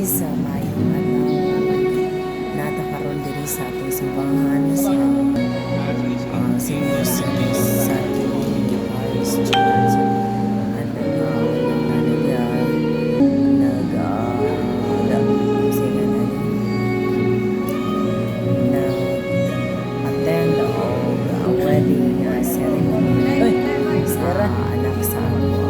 guys, mayong adlaw nata karon diri sa atong simbahan sa St. Joseph's sa Paris Church. Attend og wedding ceremony sa anak sa ako.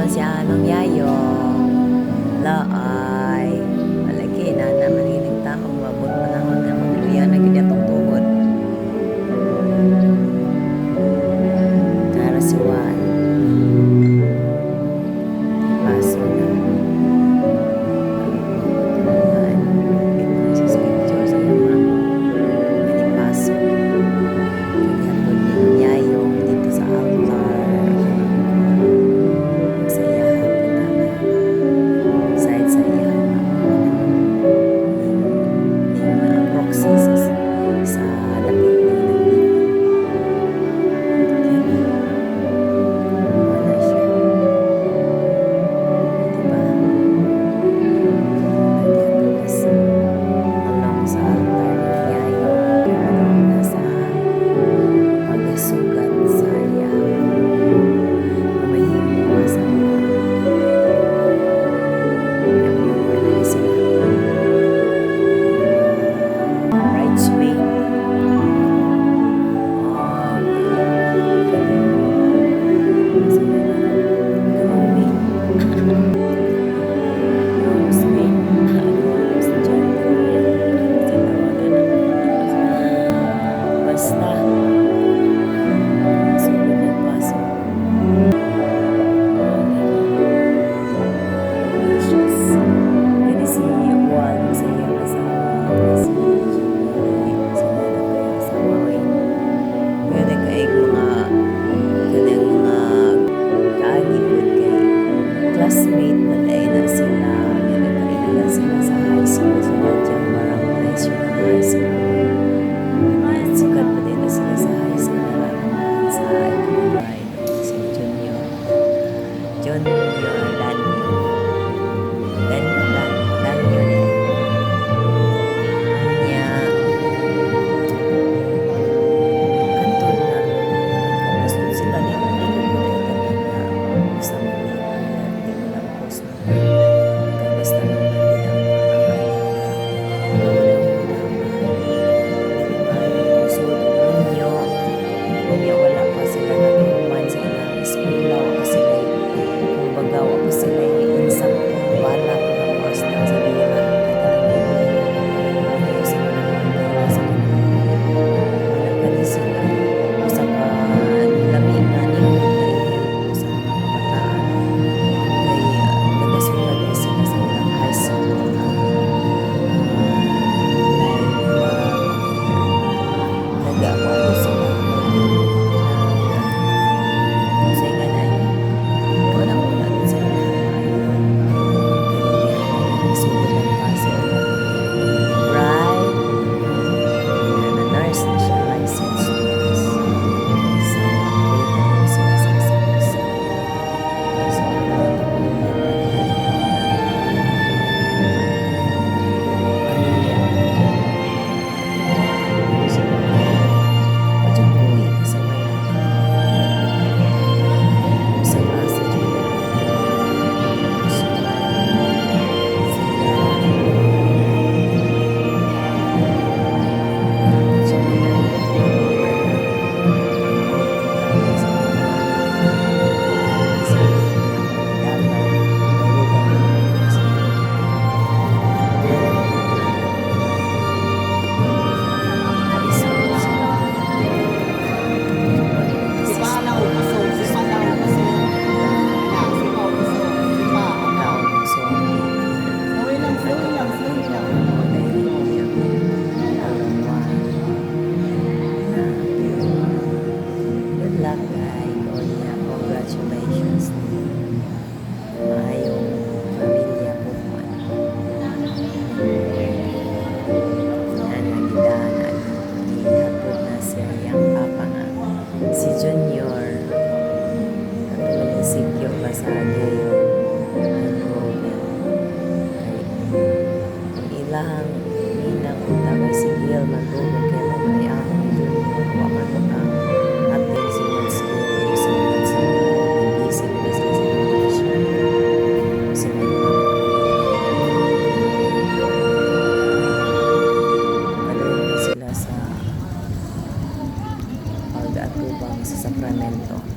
Siya nung yayo laay malaki na naman ining taong mabot panahon na magluya na gid atong tuhod para si Juan paso na sa picture sa high school. At sukat pa din na sila sa high school na lang sa pride. Si Junior. Junior Danyo. Danyo na. Kanya kanton na kamusod sila ni hindi ko na basta mo hindi ko lang post na kaya basta mo na wala pa sila nag-human sa ilang eskwela o sila kumbaga o sila insang wala ko na mas na sa dira kaya sa mga sa wala ka din sila sa lami na sa mga kabataan kaya nagasulat din sila sa ilang high school nag-aawalo sila congratulations maayong pamilya ko man nagidahan ihapod na siya yung papa nga si Junior nagsigyo pa sa gayo ang ilang ninang utang si Gil magulog kay mga ang Junior waman ang atin si School sa pag-atubang sa Sacramento.